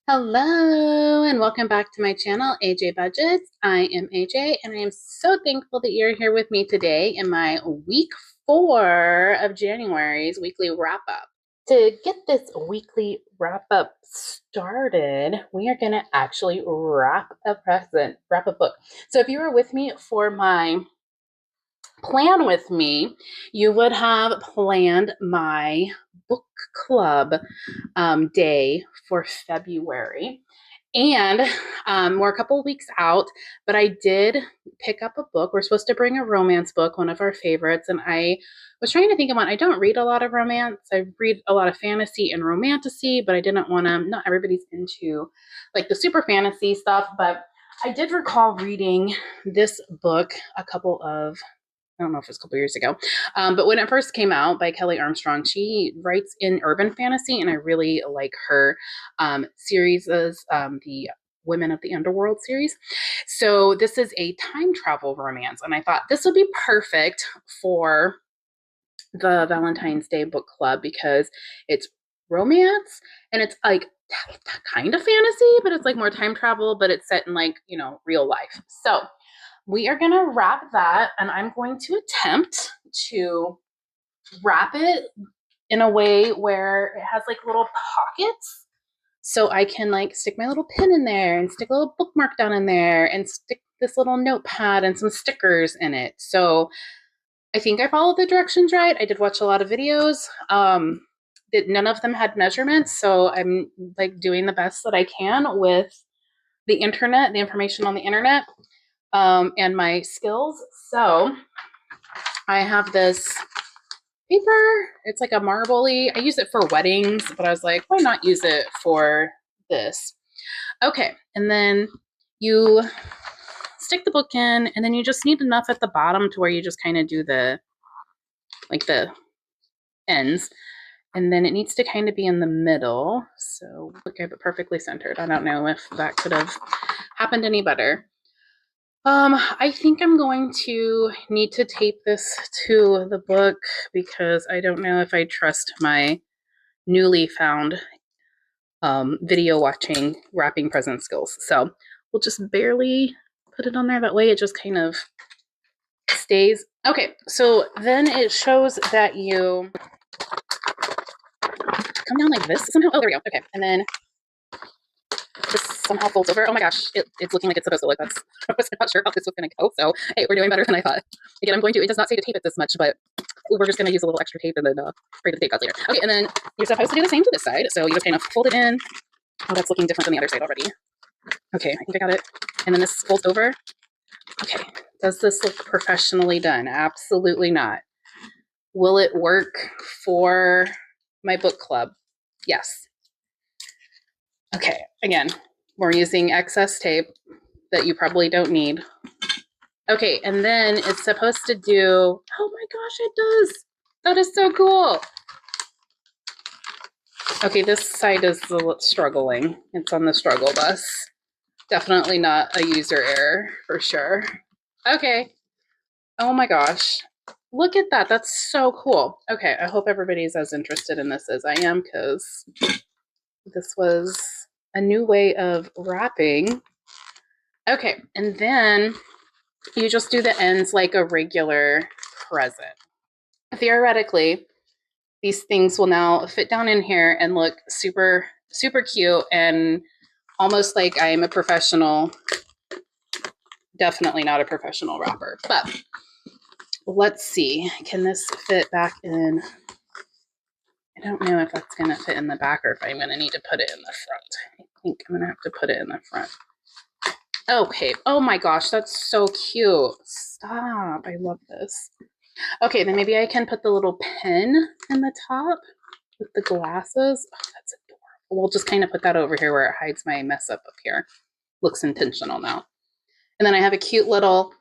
Hello and welcome back to my channel, AJ Budgets. I am AJ and I am so thankful that you're here with me today in my week 4 of January's weekly wrap up. To get this weekly wrap up started, we are going to actually wrap a book. So if you were with me for my plan with me, you would have planned my book club day for February. And we're a couple of weeks out, but I did pick up a book. We're supposed to bring a romance book, one of our favorites. And I was trying to think of one. I don't read a lot of romance. I read a lot of fantasy and romantasy, but I didn't want to, not everybody's into like the super fantasy stuff. But I did recall reading this book I don't know if it was a couple years ago, but when it first came out by Kelly Armstrong, she writes in urban fantasy, and I really like her series, the Women of the Underworld series. So this is a time travel romance, and I thought this would be perfect for the Valentine's Day book club because it's romance and it's like kind of fantasy, but it's like more time travel, but it's set in like, real life. So we are going to wrap that, and I'm going to attempt to wrap it in a way where it has like little pockets so I can like stick my little pin in there and stick a little bookmark down in there and stick this little notepad and some stickers in it. So I think I followed the directions right. I did watch a lot of videos. None of them had measurements, so I'm like doing the best that I can with the internet, the information on the internet. And my skills. So I have this paper. It's like a marbly. I use it for weddings, but I was like, why not use it for this? Okay, and then you stick the book in, and then you just need enough at the bottom to where you just kind of do the ends. And then it needs to kind of be in the middle. So look, I have it perfectly centered. I don't know if that could have happened any better. I think I'm going to need to tape this to the book because I don't know if I trust my newly found video watching wrapping present skills. So we'll just barely put it on there. That way it just kind of stays. Okay, so then it shows that you come down like this somehow. Oh, there we go. Okay, and then this somehow folds over. Oh my gosh, it's looking like it's supposed to look. I was not sure how this was going to go. So, hey, we're doing better than I thought. Again, it does not say to tape it this much, but we're just going to use a little extra tape and then pray to the tape gods later. Okay, and then you're supposed to do the same to this side. So you just kind of fold it in. Oh, that's looking different than the other side already. Okay, I think I got it. And then this folds over. Okay, does this look professionally done? Absolutely not. Will it work for my book club? Yes. Okay, again, we're using excess tape that you probably don't need. Okay, and then it's supposed to do, oh my gosh, it does. That is so cool. Okay, this side is struggling. It's on the struggle bus. Definitely not a user error for sure. Okay. Oh my gosh. Look at that. That's so cool. Okay, I hope everybody's as interested in this as I am because this was a new way of wrapping. Okay, and then you just do the ends like a regular present. Theoretically, these things will now fit down in here and look super, super cute and almost like I'm a professional. Definitely not a professional wrapper, but let's see. Can this fit back in? I don't know if that's going to fit in the back or if I'm going to need to put it in the front. I think I'm going to have to put it in the front. Okay. Oh my gosh, that's so cute. Stop. I love this. Okay, then maybe I can put the little pen in the top with the glasses. Oh, that's adorable. We'll just kind of put that over here where it hides my mess up here. Looks intentional now. And then I have a cute little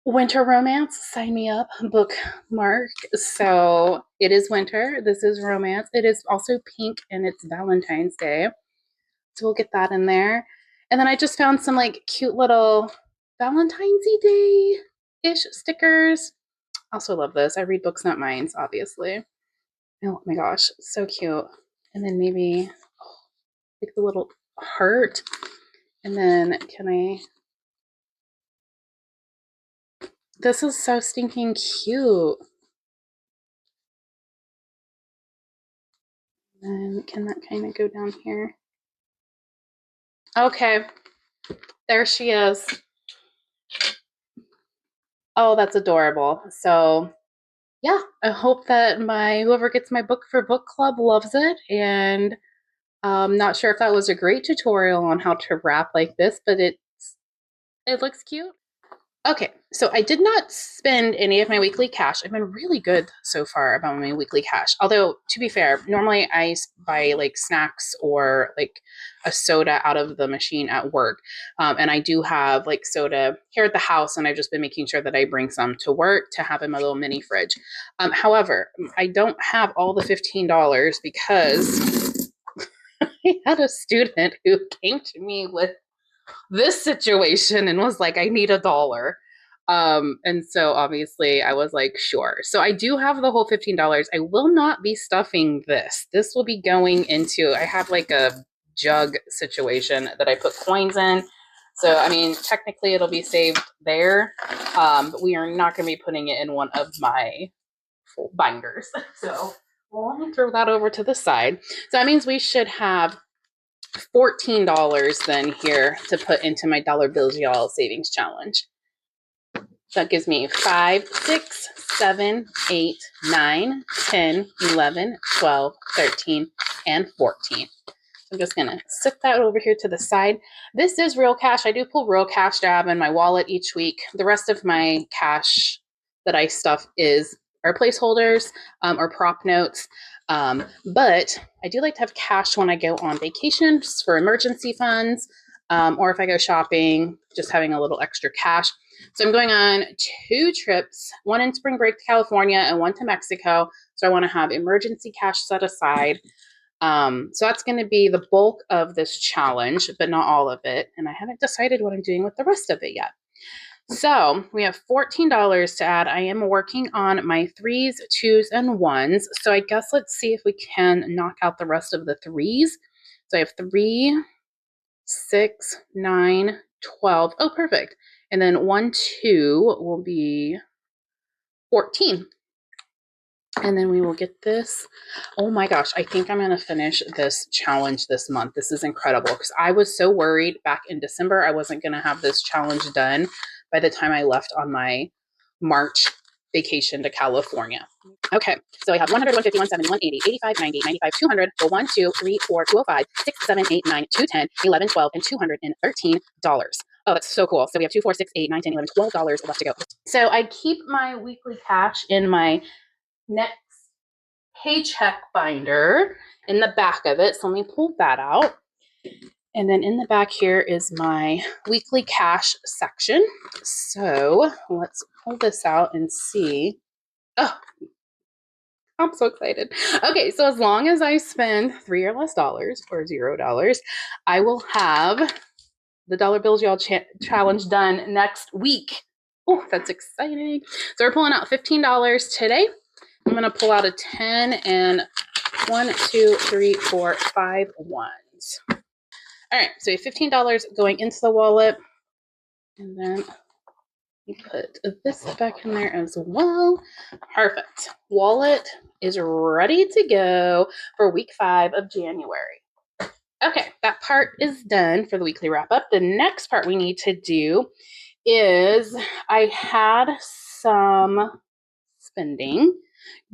winter romance, sign me up, bookmark. So it is winter. This is romance. It is also pink and it's Valentine's Day. So we'll get that in there. And then I just found some like cute little Valentine's Day-ish stickers. Also love this. I read books, not mines, obviously. Oh my gosh, so cute. And then maybe like the little heart. And then this is so stinking cute. And can that kind of go down here? Okay, there she is. Oh, that's adorable. So yeah, I hope that whoever gets my book for book club loves it. And I'm not sure if that was a great tutorial on how to wrap like this, but it looks cute. Okay, so I did not spend any of my weekly cash. I've been really good so far about my weekly cash. Although, to be fair, normally I buy like snacks or like a soda out of the machine at work. And I do have like soda here at the house, and I've just been making sure that I bring some to work to have in my little mini fridge. However, I don't have all the $15 because I had a student who came to me with this situation and was like, I need $1. And so obviously I was like, sure. So I do have the whole $15. I will not be stuffing this. This will be going into, I have like a jug situation that I put coins in. So, I mean, technically it'll be saved there. But we are not going to be putting it in one of my binders. So well, let me throw that over to the side. So that means we should have $14 then here to put into my dollar bills y'all savings challenge. So that gives me 5, 6, 7, 8, 9, 10, 11, 12, 13, and 14. I'm just going to sit that over here to the side. This is real cash. I do pull real cash to have in my wallet each week. The rest of my cash that I stuff are placeholders or prop notes. But I do like to have cash when I go on vacation just for emergency funds, or if I go shopping, just having a little extra cash. So I'm going on 2 trips, one in spring break to California and one to Mexico. So I want to have emergency cash set aside. So that's going to be the bulk of this challenge, but not all of it. And I haven't decided what I'm doing with the rest of it yet. So we have $14 to add. I am working on my 3s, 2s, and 1s. So I guess let's see if we can knock out the rest of the 3s. So I have 3, 6, 9, 12. Oh, perfect. And then 1, 2 will be 14. And then we will get this. Oh my gosh, I think I'm going to finish this challenge this month. This is incredible because I was so worried back in December I wasn't going to have this challenge done by the time I left on my March vacation to California. Okay, so I have 100, 150, 170, 180, 85, 90, 95, 200, for 1, 2, 3, 4, 205, 6, 7, 8, 9, 210, 11, 12, and $213. Oh, that's so cool. So we have 2, 4, 6, 8, 9, 10, 11, $12 left to go. So I keep my weekly cash in my next paycheck binder in the back of it. So let me pull that out. And then in the back here is my weekly cash section. So let's pull this out and see. Oh, I'm so excited. Okay, so as long as I spend $3 or less or $0, I will have the Dollar Bills Y'all challenge done next week. Oh, that's exciting. So we're pulling out $15 today. I'm going to pull out a 10 and 1, 2, 3, 4, 5 ones. All right, so we have $15 going into the wallet. And then you put this back in there as well. Perfect. Wallet is ready to go for week 5 of January. Okay, that part is done for the weekly wrap up. The next part we need to do is I had some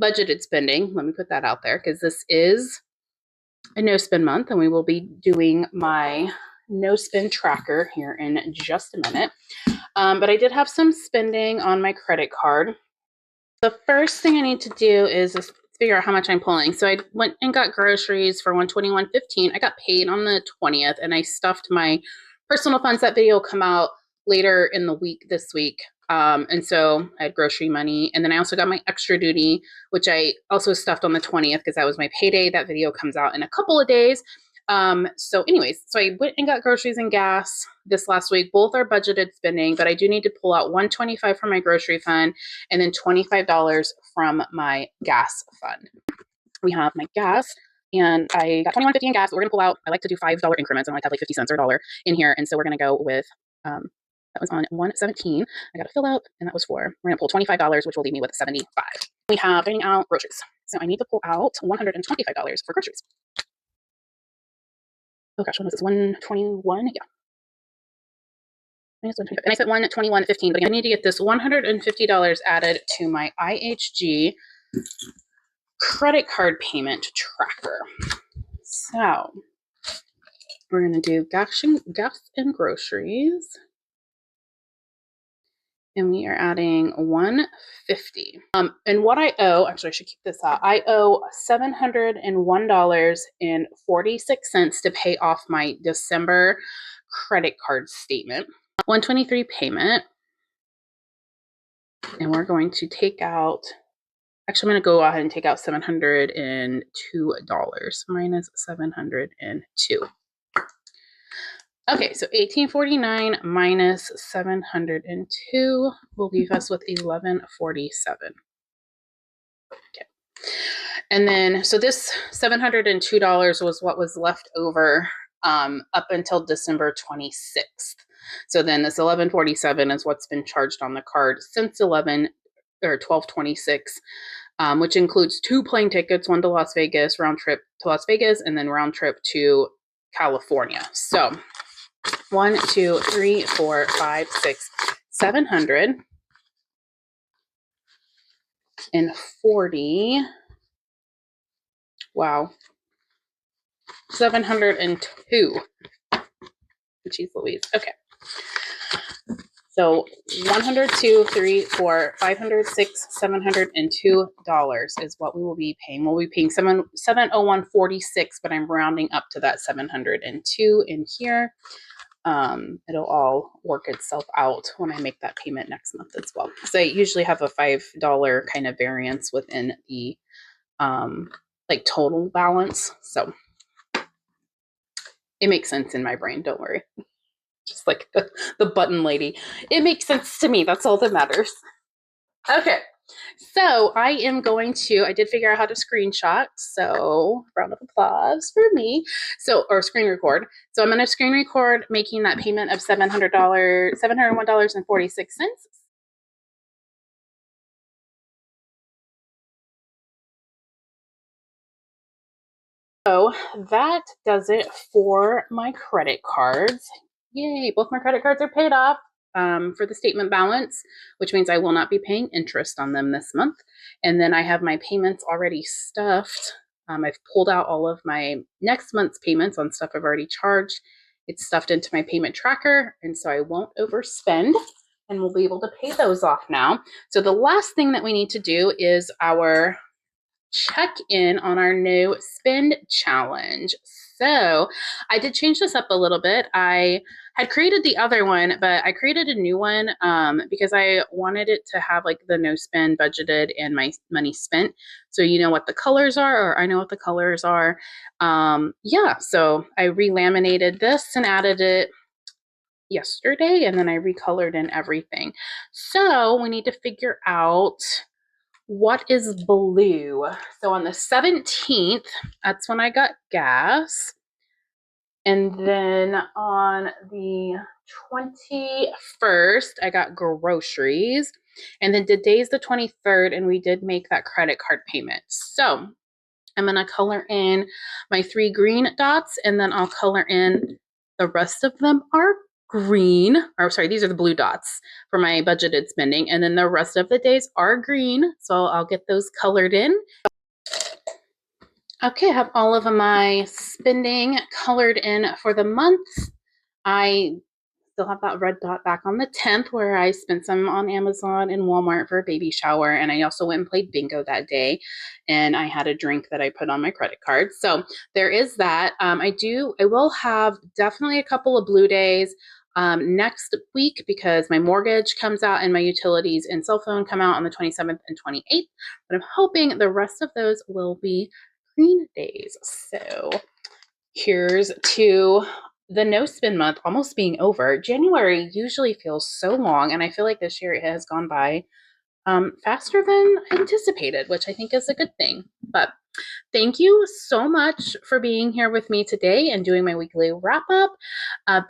budgeted spending. Let me put that out there because this is a no spend month and we will be doing my no spend tracker here in just a minute. But I did have some spending on my credit card. The first thing I need to do is figure out how much I'm pulling. So I went and got groceries for $121.15. I got paid on the 20th and I stuffed my personal funds. That video will come out later in the week this week. And so I had grocery money. And then I also got my extra duty, which I also stuffed on the 20th because that was my payday. That video comes out in a couple of days. So anyways, so I went and got groceries and gas this last week. Both are budgeted spending, but I do need to pull out $125 from my grocery fund and then $25 from my gas fund. We have my gas. And I got $21.50 in gas. But we're gonna pull out. I like to do $5 increments. I like to have like 50 cents or a dollar in here. And so we're gonna go with that was on 117. I got to fill up, and that was for. We're gonna pull $25, which will leave me with 75. We have dining out groceries. So I need to pull out $125 for groceries. Oh gosh, when was this? 121? Yeah. And I said 121.15, but I need to get this $150 added to my IHG credit card payment tracker. So we're going to do gas and groceries. And we are adding $150. And what I owe, actually, I should keep this out. I owe $701.46 to pay off my December credit card statement. 123 payment. And we're going to take out, actually, I'm going to go ahead and take out $702 minus 702. Okay, so 1849 minus 702 will leave us with 1147. Okay. And then, so this $702 was what was left over up until December 26th. So then this 1147 is what's been charged on the card since 1226, which includes 2 plane tickets, one to Las Vegas, round trip to Las Vegas, and then round trip to California. So 1, 2, 3, 4, 5, 6, 740. Wow. 702. Jeez Louise. Okay. So 102, 3, 4, 506, $702 is what we will be paying. We'll be paying 701.46, but I'm rounding up to that 702 in here. It'll all work itself out when I make that payment next month as well. So I usually have a $5 kind of variance within the like total balance. So it makes sense in my brain. Don't worry. Just like the button lady. It makes sense to me. That's all that matters. Okay. So I am going to, I did figure out how to screenshot. So round of applause for me. So, or screen record. So I'm going to screen record making that payment of $701.46. So that does it for my credit cards. Yay, both my credit cards are paid off for the statement balance, which means I will not be paying interest on them this month. And then I have my payments already stuffed. I've pulled out all of my next month's payments on stuff I've already charged. It's stuffed into my payment tracker, and so I won't overspend, and we'll be able to pay those off now. So the last thing that we need to do is our check in on our new spend challenge. So I did change this up a little bit. I had created the other one, but I created a new one because I wanted it to have like the no spend budgeted and my money spent. So you know what the colors are, or I know what the colors are. Yeah, so I relaminated this and added it yesterday, and then I recolored in everything. So we need to figure out what is blue. So on the 17th, that's when I got gas. And then on the 21st, I got groceries. And then today's the 23rd, and we did make that credit card payment. So I'm going to color in my 3 green dots, and then I'll color in the rest of them are green, or sorry, these are the blue dots for my budgeted spending. And then the rest of the days are green. So I'll get those colored in. Okay, I have all of my spending colored in for the month. I still have that red dot back on the 10th where I spent some on Amazon and Walmart for a baby shower. And I also went and played bingo that day. And I had a drink that I put on my credit card. So there is that. I will have definitely a couple of blue days next week because my mortgage comes out and my utilities and cell phone come out on the 27th and 28th. But I'm hoping the rest of those will be green days. So here's to the no spend month almost being over. January usually feels so long, and I feel like this year it has gone by faster than anticipated, which I think is a good thing. But thank you so much for being here with me today and doing my weekly wrap up.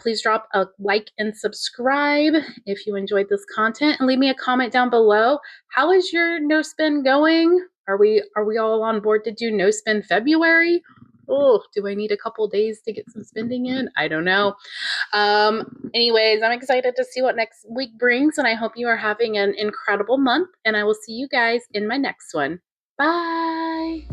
Please drop a like and subscribe if you enjoyed this content, and leave me a comment down below. How is your no spend going? Are we all on board to do no spend February? Oh, do I need a couple days to get some spending in? I don't know. Anyways, I'm excited to see what next week brings, and I hope you are having an incredible month, and I will see you guys in my next one. Bye.